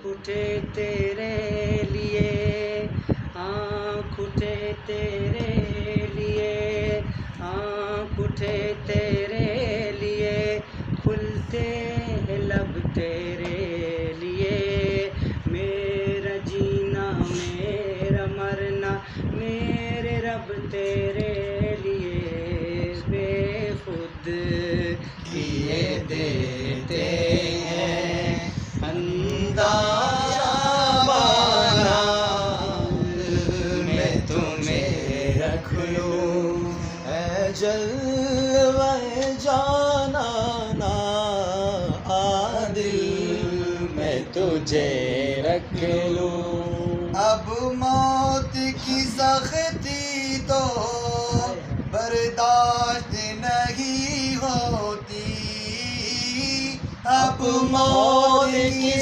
اٹھے تیرے لیے، آنکھ اٹھے تیرے لیے، آنکھ اٹھے تیرے لیے، کھلتے ہیں لب تیرے لیے، میرا جینا میرا مرنا میرے رب تیرے لیے، بے خود کیے دیتے ہیں اندازہ بارہ، میں تمہیں رکھ لوں اے جلوہ جانانا عادل، میں تجھے رکھ لوں۔ اب موت کی سختی تو برداشت نہیں ہوتی، اب موت کی